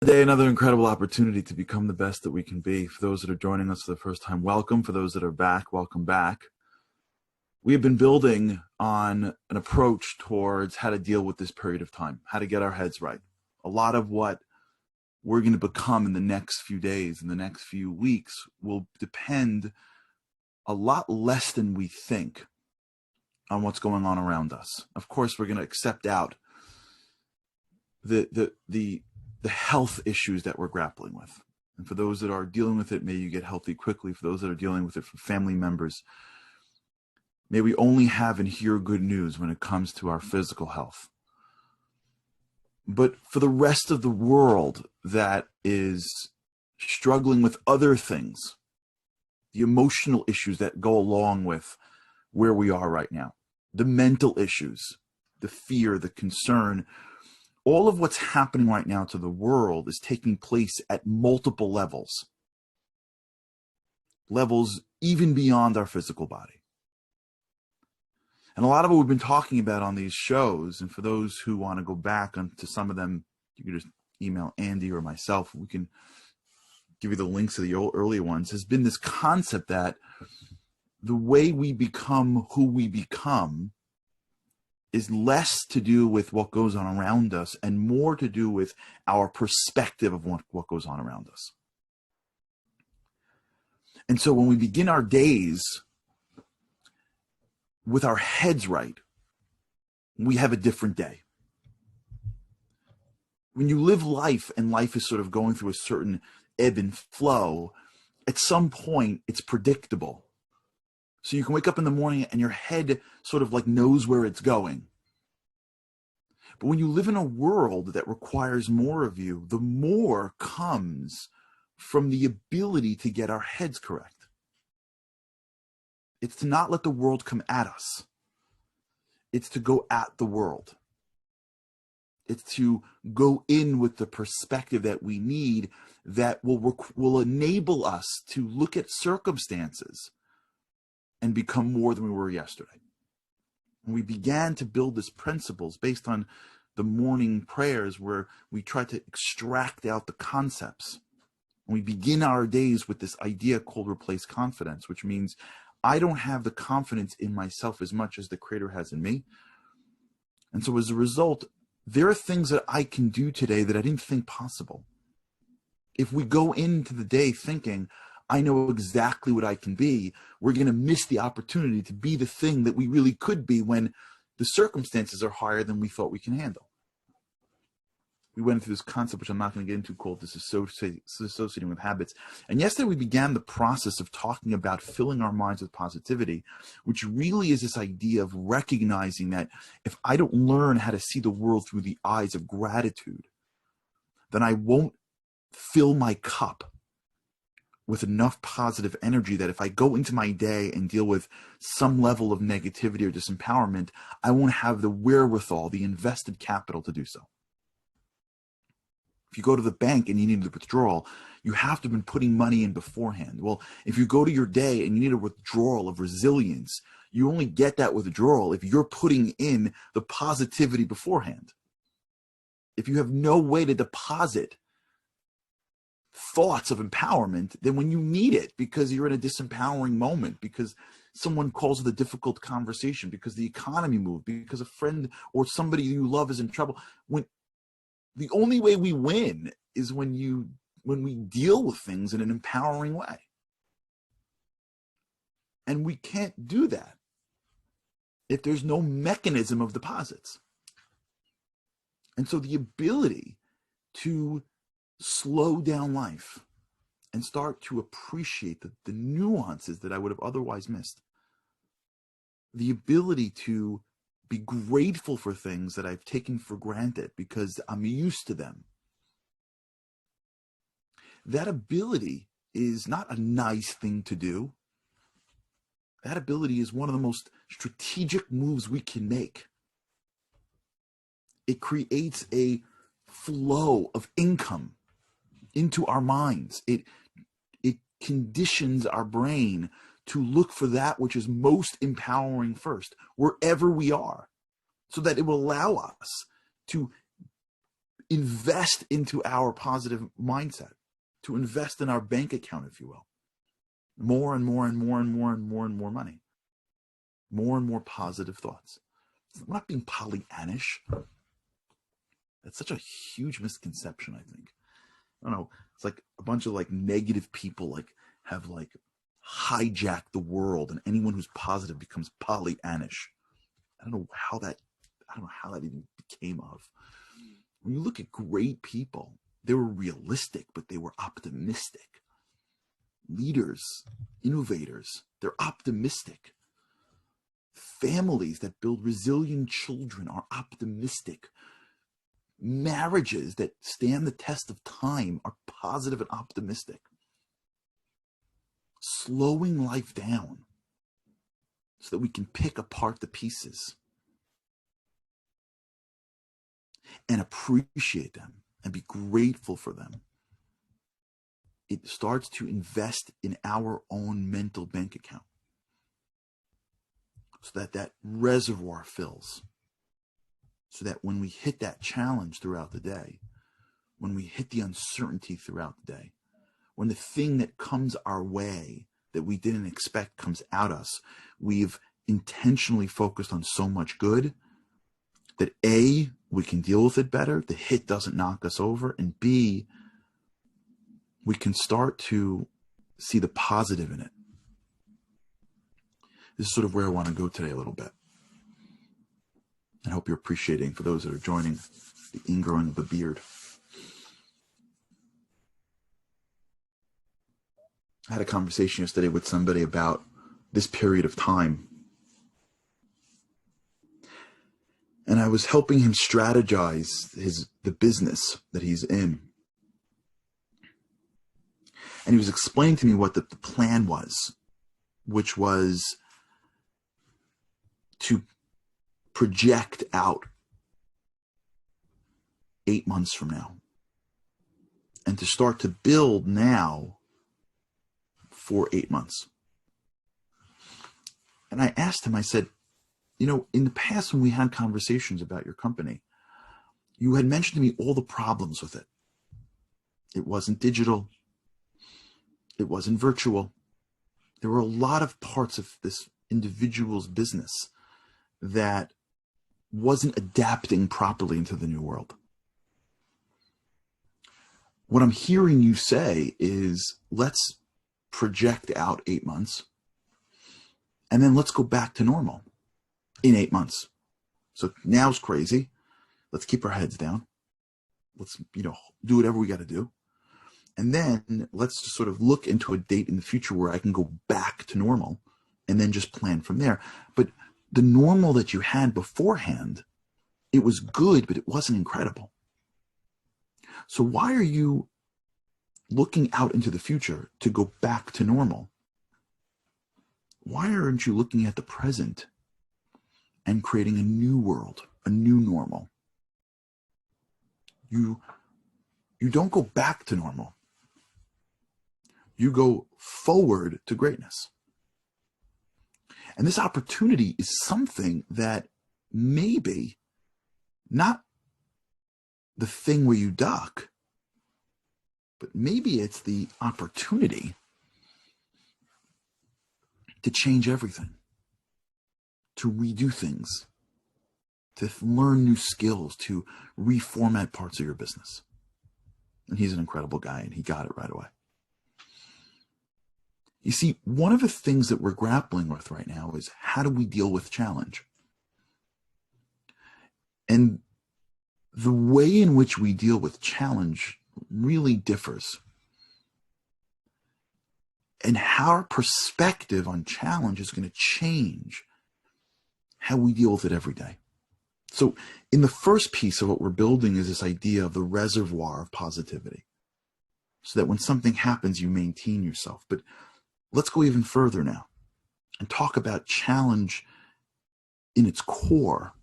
Today, another incredible opportunity to become the best that we can be. For those that are joining us for the first time, welcome. For those that are back, welcome back. We have been building on an approach towards how to deal with this period of time, how to get our heads right. A lot of what we're going to become in the next few days, in the next few weeks, will depend a lot less than we think on what's going on around us. Of course, we're going to accept out the health issues that we're grappling with. And for those that are dealing with it, may you get healthy quickly. For those that are dealing with it from family members, may we only have and hear good news when it comes to our physical health. But for the rest of the world that is struggling with other things, the emotional issues that go along with where we are right now, the mental issues, the fear, the concern, all of what's happening right now to the world is taking place at multiple levels even beyond our physical body. And a lot of what we've been talking about on these shows, and for those who want to go back onto some of them, you can just email Andy or myself. We can give you the links to the earlier ones, has been this concept that the way we become who we become is less to do with what goes on around us and more to do with our perspective of what goes on around us. And so when we begin our days with our heads right, we have a different day. When you live life and life is sort of going through a certain ebb and flow, at some point it's predictable. So you can wake up in the morning and your head sort of like knows where it's going. But when you live in a world that requires more of you, the more comes from the ability to get our heads correct. It's to not let the world come at us. It's to go at the world. It's to go in with the perspective that we need that will enable us to look at circumstances and become more than we were yesterday. And we began to build these principles based on the morning prayers where we try to extract out the concepts. And we begin our days with this idea called replace confidence, which means I don't have the confidence in myself as much as the Creator has in me. And so as a result, there are things that I can do today that I didn't think possible. If we go into the day thinking, I know exactly what I can be, we're going to miss the opportunity to be the thing that we really could be when the circumstances are higher than we thought we can handle. We went through this concept, which I'm not going to get into, called disassociating with habits. And yesterday we began the process of talking about filling our minds with positivity, which really is this idea of recognizing that if I don't learn how to see the world through the eyes of gratitude, then I won't fill my cup with enough positive energy that if I go into my day and deal with some level of negativity or disempowerment, I won't have the wherewithal, the invested capital to do so. If you go to the bank and you need a withdrawal, you have to have been putting money in beforehand. Well, if you go to your day and you need a withdrawal of resilience, you only get that withdrawal if you're putting in the positivity beforehand. If you have no way to deposit thoughts of empowerment, then when you need it because you're in a disempowering moment, because someone calls with a difficult conversation, because the economy moved, because a friend or somebody you love is in trouble, when the only way we win is when we deal with things in an empowering way. And we can't do that if there's no mechanism of deposits. And so the ability to slow down life and start to appreciate the nuances that I would have otherwise missed. The ability to be grateful for things that I've taken for granted because I'm used to them. That ability is not a nice thing to do. That ability is one of the most strategic moves we can make. It creates a flow of income into our minds. It conditions our brain to look for that which is most empowering first, wherever we are, so that it will allow us to invest into our positive mindset, to invest in our bank account, if you will. More and more and more and more and more and more money. More and more positive thoughts. We're not being Pollyannish. That's such a huge misconception, I think. I don't know. It's like a bunch of like negative people like have like hijacked the world, and anyone who's positive becomes Pollyannish. I don't know how that even became of. When you look at great people, they were realistic, but they were optimistic. Leaders, innovators, they're optimistic. Families that build resilient children are optimistic. Marriages that stand the test of time are positive and optimistic. Slowing life down so that we can pick apart the pieces and appreciate them and be grateful for them. It starts to invest in our own mental bank account so that that reservoir fills. So that when we hit that challenge throughout the day, when we hit the uncertainty throughout the day, when the thing that comes our way that we didn't expect comes at us, we've intentionally focused on so much good that A, we can deal with it better, the hit doesn't knock us over, and B, we can start to see the positive in it. This is sort of where I want to go today a little bit. I hope you're appreciating, for those that are joining, the ingrowing of the beard. I had a conversation yesterday with somebody about this period of time. And I was helping him strategize the business that he's in. And he was explaining to me what the plan was, which was to project out 8 months from now and to start to build now for 8 months. And I asked him, I said, you know, in the past when we had conversations about your company, you had mentioned to me all the problems with it. It wasn't digital. It wasn't virtual. There were a lot of parts of this individual's business that wasn't adapting properly into the new world. What I'm hearing you say is, let's project out 8 months and then let's go back to normal in 8 months. So now's crazy. Let's keep our heads down. Let's, do whatever we got to do. And then let's just sort of look into a date in the future where I can go back to normal and then just plan from there. But the normal that you had beforehand, it was good, but it wasn't incredible. So why are you looking out into the future to go back to normal? Why aren't you looking at the present and creating a new world, a new normal? You don't go back to normal. You go forward to greatness. And this opportunity is something that maybe not the thing where you duck, but maybe it's the opportunity to change everything, to redo things, to learn new skills, to reformat parts of your business. And he's an incredible guy, and he got it right away. You see, one of the things that we're grappling with right now is, how do we deal with challenge? And the way in which we deal with challenge really differs. And how our perspective on challenge is going to change how we deal with it every day. So in the first piece of what we're building is this idea of the reservoir of positivity, so that when something happens, you maintain yourself. But let's go even further now and talk about challenge in its core.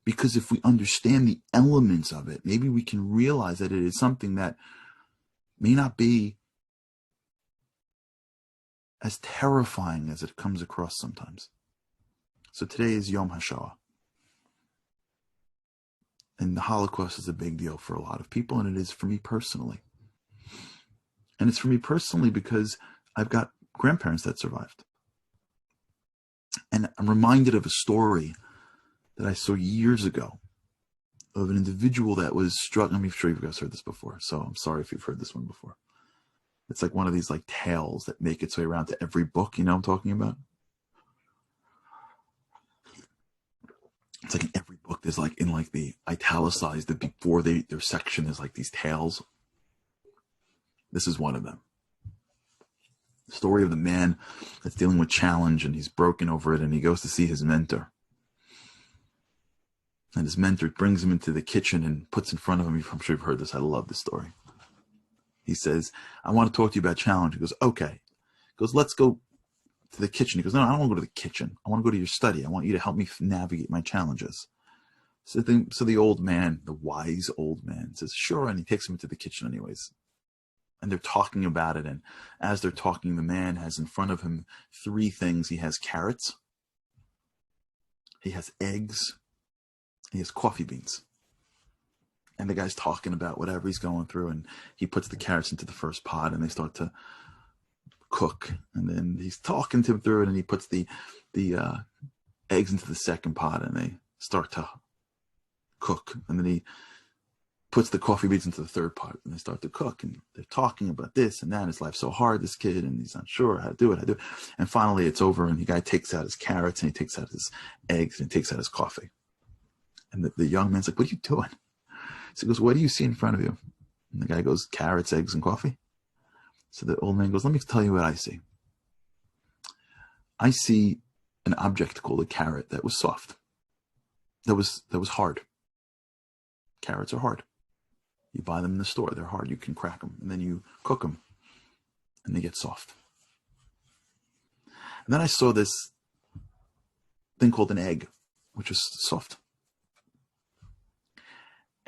Because if we understand the elements of it, maybe we can realize that it is something that may not be as terrifying as it comes across sometimes. So today is Yom HaShoah. And the Holocaust is a big deal for a lot of people, and it is for me personally. And it's for me personally because I've got grandparents that survived. And I'm reminded of a story that I saw years ago of an individual that was struggling. I'm sure you guys heard this before, so I'm sorry if you've heard this one before. It's like one of these like tales that make its way around to every book, you know what I'm talking about? It's like in every book, there's like in like the italicized, the before their section is like these tales. This is one of them. The story of the man that's dealing with challenge and he's broken over it, and he goes to see his mentor. And his mentor brings him into the kitchen and puts in front of him. I'm sure you've heard this. I love this story. He says, I want to talk to you about challenge. He goes, okay. He goes, let's go to the kitchen. He goes, no, I don't want to go to the kitchen. I want to go to your study. I want you to help me navigate my challenges. So the old man, the wise old man, says, sure. And he takes him into the kitchen anyways. And they're talking about it. And as they're talking, the man has in front of him 3 things. He has carrots. He has eggs. He has coffee beans. And the guy's talking about whatever he's going through. And he puts the carrots into the first pot and they start to cook. And then he's talking to him through it, and he puts the eggs into the second pot and they start to cook. And then he puts the coffee beans into the third pot and they start to cook. And they're talking about this and that. His life's so hard, this kid, and he's not sure how to do it. And finally it's over, and the guy takes out his carrots and he takes out his eggs and he takes out his coffee. And the young man's like, what are you doing? So he goes, what do you see in front of you? And the guy goes, carrots, eggs, and coffee. So the old man goes, let me tell you what I see. I see an object called a carrot that was soft. That was hard. Carrots are hard. You buy them in the store. They're hard. You can crack them. And then you cook them. And they get soft. And then I saw this thing called an egg, which is soft.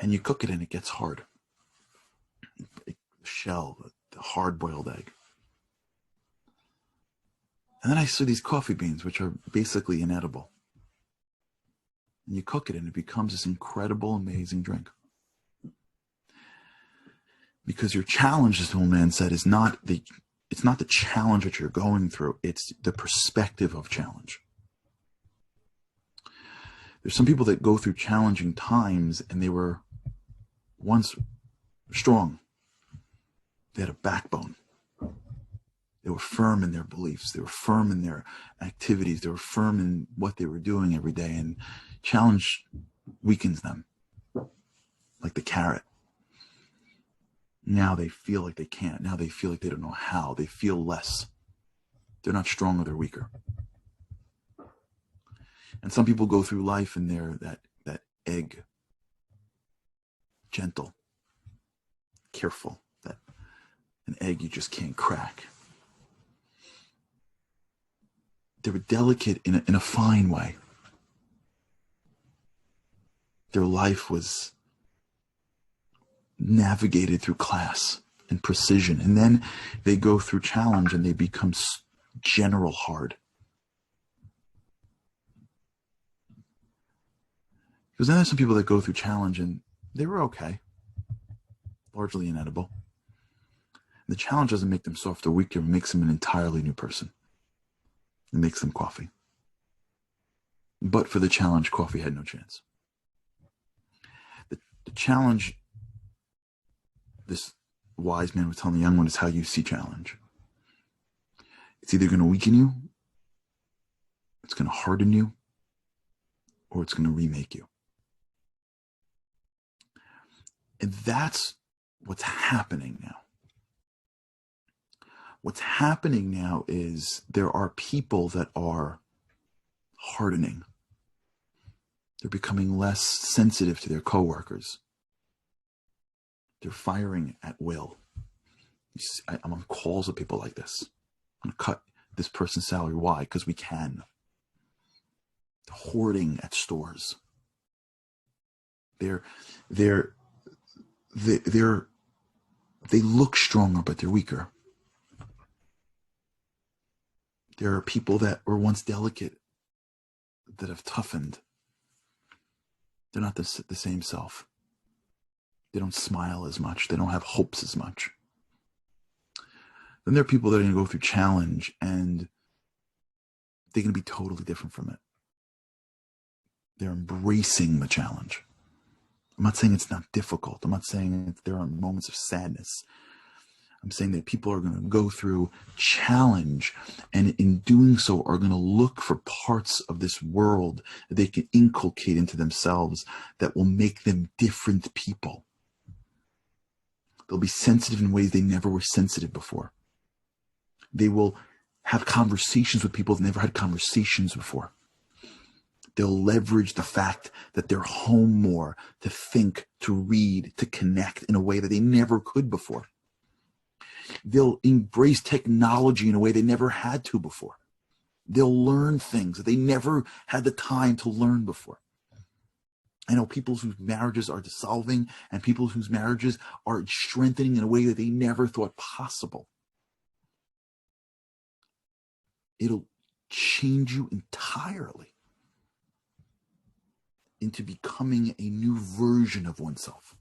And you cook it and it gets hard. The shell, the hard-boiled egg. And then I see these coffee beans, which are basically inedible. And you cook it and it becomes this incredible, amazing drink. Because your challenge, as the old man said, it's not the challenge that you're going through, it's the perspective of challenge. There's some people that go through challenging times and they were once strong. They had a backbone. They were firm in their beliefs. They were firm in their activities. They were firm in what they were doing every day. And challenge weakens them, like the carrot. Now they feel like they can't. Now they feel like they don't know how. They feel less. They're not stronger, they're weaker. And some people go through life and they're that egg. Gentle. Careful. That an egg you just can't crack. They were delicate in a fine way. Their life was navigated through class and precision. And then they go through challenge and they become general hard. Because then there's some people that go through challenge and they were okay. Largely inedible. And the challenge doesn't make them soft or weaker. It makes them an entirely new person. It makes them coffee. But for the challenge, coffee had no chance. The challenge, this wise man was telling the young one, is how you see challenge. It's either going to weaken you, it's going to harden you, or it's going to remake you. And that's what's happening now. What's happening now is there are people that are hardening. They're becoming less sensitive to their coworkers. They're firing at will. I'm on calls with people like this. I'm going to cut this person's salary. Why? Because we can. Hoarding at stores. They look stronger, but they're weaker. There are people that were once delicate that have toughened. They're not the same self. They don't smile as much. They don't have hopes as much. Then there are people that are going to go through challenge and they're going to be totally different from it. They're embracing the challenge. I'm not saying it's not difficult. I'm not saying there aren't moments of sadness. I'm saying that people are going to go through challenge, and in doing so are going to look for parts of this world that they can inculcate into themselves that will make them different people. They'll be sensitive in ways they never were sensitive before. They will have conversations with people they've never had conversations before. They'll leverage the fact that they're home more to think, to read, to connect in a way that they never could before. They'll embrace technology in a way they never had to before. They'll learn things that they never had the time to learn before. I know people whose marriages are dissolving and people whose marriages are strengthening in a way that they never thought possible. It'll change you entirely into becoming a new version of oneself.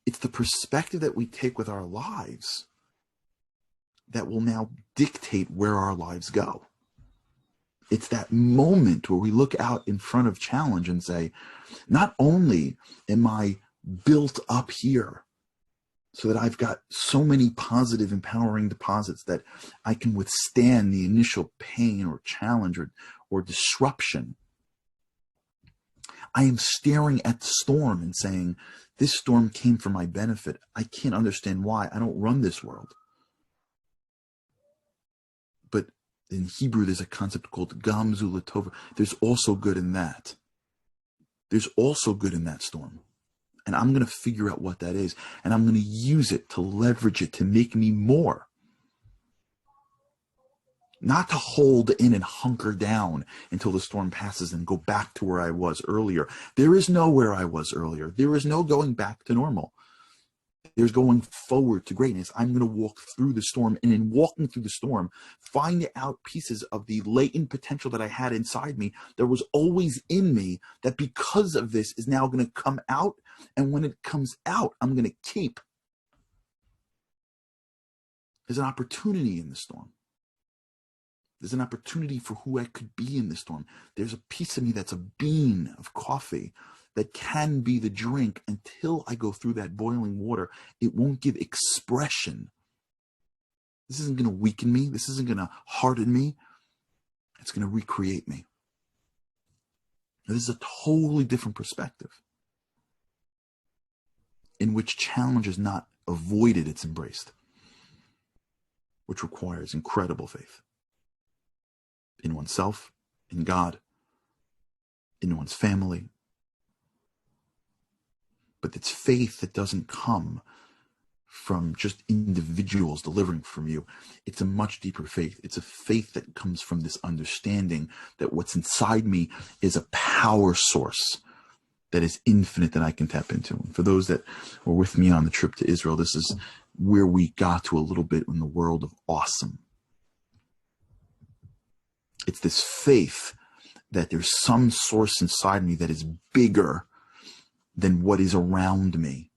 It's the perspective that we take with our lives that will now dictate where our lives go. It's that moment where we look out in front of challenge and say, not only am I built up here so that I've got so many positive, empowering deposits that I can withstand the initial pain or challenge or disruption. I am staring at the storm and saying, this storm came for my benefit. I can't understand why. I don't run this world. But in Hebrew, there's a concept called gamzu latova. There's also good in that. There's also good in that storm. And I'm going to figure out what that is. And I'm going to use it to leverage it to make me more. Not to hold in and hunker down until the storm passes and go back to where I was earlier. There is no where I was earlier. There is no going back to normal. There's going forward to greatness. I'm going to walk through the storm, and in walking through the storm, find out pieces of the latent potential that I had inside me that was always in me, that because of this is now going to come out. And when it comes out, I'm going to keep. There's an opportunity in the storm. There's an opportunity for who I could be in the storm. There's a piece of me that's a bean of coffee that can be the drink until I go through that boiling water. It won't give expression. This isn't going to weaken me. This isn't going to harden me. It's going to recreate me. Now, this is a totally different perspective in which challenge is not avoided, it's embraced, which requires incredible faith in oneself, in God, in one's family. But it's faith that doesn't come from just individuals delivering from you. It's a much deeper faith. It's a faith that comes from this understanding that what's inside me is a power source that is infinite that I can tap into. And for those that were with me on the trip to Israel, this is where we got to a little bit in the world of awesome. It's this faith that there's some source inside me that is bigger than what is around me.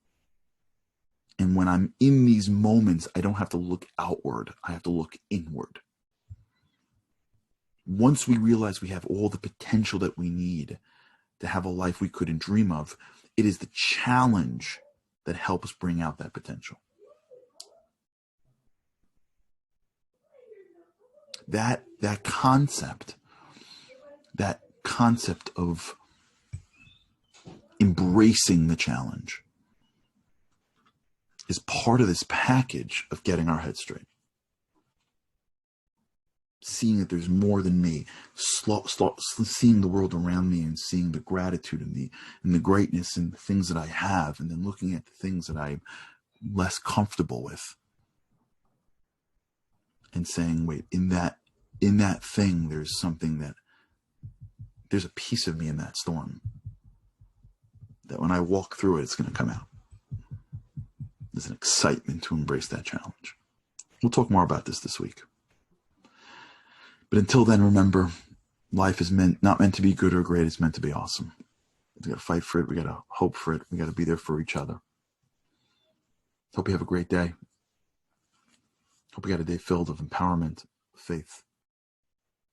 And when I'm in these moments, I don't have to look outward. I have to look inward. Once we realize we have all the potential that we need to have a life we couldn't dream of, it is the challenge that helps bring out that potential. That concept of embracing the challenge is part of this package of getting our head straight. Seeing that there's more than me, seeing the world around me and seeing the gratitude and the greatness and the things that I have, and then looking at the things that I'm less comfortable with and saying, wait, in that thing, there's a piece of me in that storm that when I walk through it, it's going to come out. There's an excitement to embrace that challenge. We'll talk more about this week. But until then, remember, Life is not meant to be good or great. It's meant to be awesome. We got to fight for it. We got to hope for it. We got to be there for each other. Hope you have a great day. Hope you got a day filled of empowerment, faith,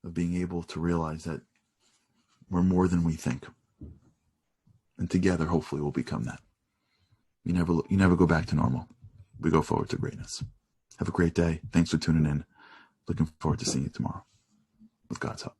of being able to realize that we're more than we think. And together, hopefully, we'll become that. You never go back to normal. We go forward to greatness. Have a great day. Thanks for tuning in. Looking forward to seeing you tomorrow with God's help.